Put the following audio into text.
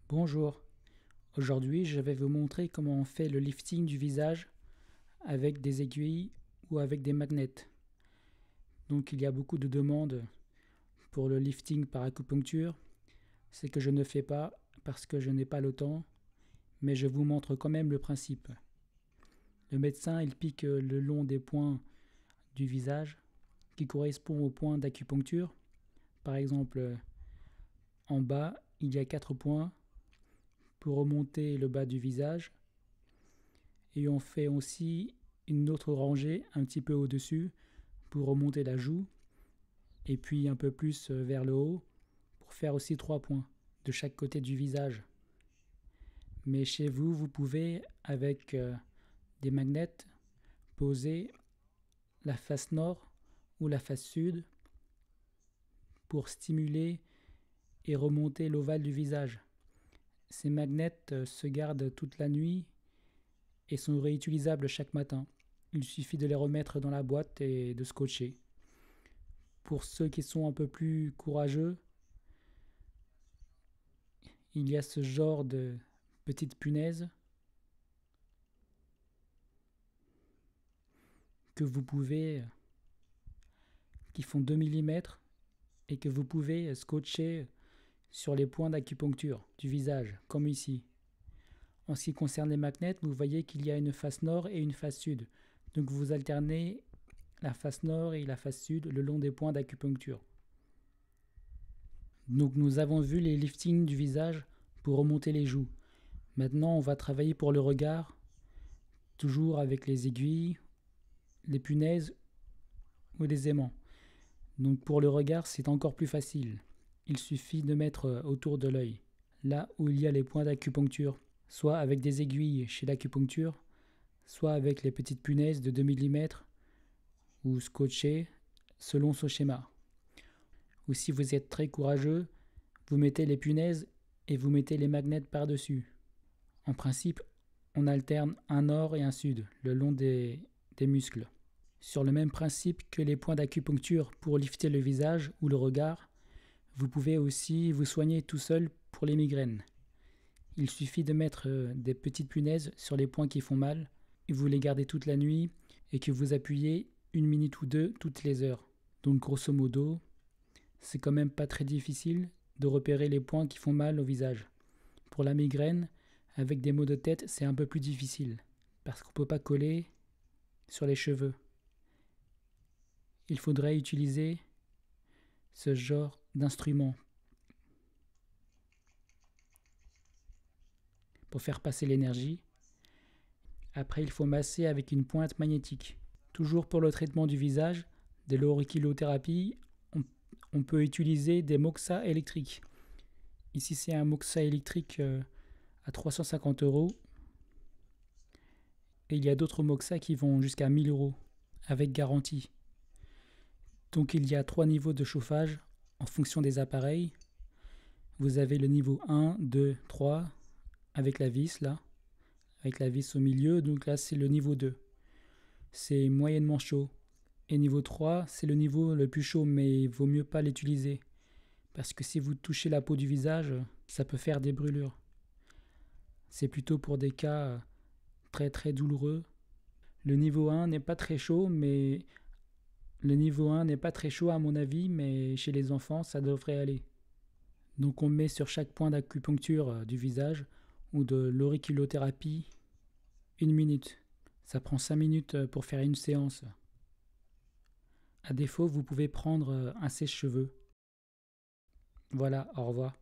Bonjour, aujourd'hui je vais vous montrer comment on fait le lifting du visage avec des aiguilles ou avec des magnets. Donc il y a beaucoup de demandes pour le lifting par acupuncture, c'est que je ne fais pas parce que je n'ai pas le temps, mais je vous montre quand même le principe. Le médecin il pique le long des points du visage qui correspond aux points d'acupuncture. Par exemple, en bas il y a 4 points pour remonter le bas du visage. Et on fait aussi une autre rangée un petit peu au-dessus pour remonter la joue. Et puis un peu plus vers le haut pour faire aussi 3 points de chaque côté du visage. Mais chez vous, vous pouvez, avec des magnets, poser la face nord ou la face sud pour stimuler et remonter l'ovale du visage. Ces magnets se gardent toute la nuit et sont réutilisables chaque matin. Il suffit de les remettre dans la boîte et de scotcher. Pour ceux qui sont un peu plus courageux, il y a ce genre de petites punaises que vous pouvez, qui font 2 mm et que vous pouvez scotcher sur les points d'acupuncture du visage, comme ici. En ce qui concerne les magnets, vous voyez qu'il y a une face nord et une face sud. Donc vous alternez la face nord et la face sud le long des points d'acupuncture. Donc nous avons vu les liftings du visage pour remonter les joues. Maintenant on va travailler pour le regard, toujours avec les aiguilles, les punaises ou des aimants. Donc pour le regard c'est encore plus facile. Il suffit de mettre autour de l'œil, là où il y a les points d'acupuncture, soit avec des aiguilles chez l'acupuncture, soit avec les petites punaises de 2 mm ou scotchées selon ce schéma. Ou si vous êtes très courageux, vous mettez les punaises et vous mettez les magnets par-dessus. En principe, on alterne un nord et un sud le long des muscles. Sur le même principe que les points d'acupuncture pour lifter le visage ou le regard, vous pouvez aussi vous soigner tout seul pour les migraines. Il suffit de mettre des petites punaises sur les points qui font mal, et vous les gardez toute la nuit et que vous appuyez 1 minute ou 2 toutes les heures. Donc grosso modo, c'est quand même pas très difficile de repérer les points qui font mal au visage. Pour la migraine, avec des maux de tête, c'est un peu plus difficile, parce qu'on ne peut pas coller sur les cheveux. Il faudrait utiliser ce genre d'instrument pour faire passer l'énergie. Après, il faut masser avec une pointe magnétique. Toujours pour le traitement du visage, de l'auriculothérapie, on peut utiliser des moxa électriques. Ici, c'est un moxa électrique à 350 €. Et il y a d'autres moxa qui vont jusqu'à 1000 € avec garantie. Donc il y a 3 niveaux de chauffage en fonction des appareils. Vous avez le niveau 1, 2, 3 avec la vis là, avec la vis au milieu. Donc là c'est le niveau 2. C'est moyennement chaud. Et niveau 3, c'est le niveau le plus chaud, mais il vaut mieux pas l'utiliser. Parce que si vous touchez la peau du visage, ça peut faire des brûlures. C'est plutôt pour des cas très très douloureux. Le niveau 1 n'est pas très chaud, mais le niveau 1 n'est pas très chaud à mon avis, mais chez les enfants, ça devrait aller. Donc on met sur chaque point d'acupuncture du visage ou de l'auriculothérapie 1 minute. Ça prend 5 minutes pour faire une séance. À défaut, vous pouvez prendre un sèche-cheveux. Voilà, au revoir.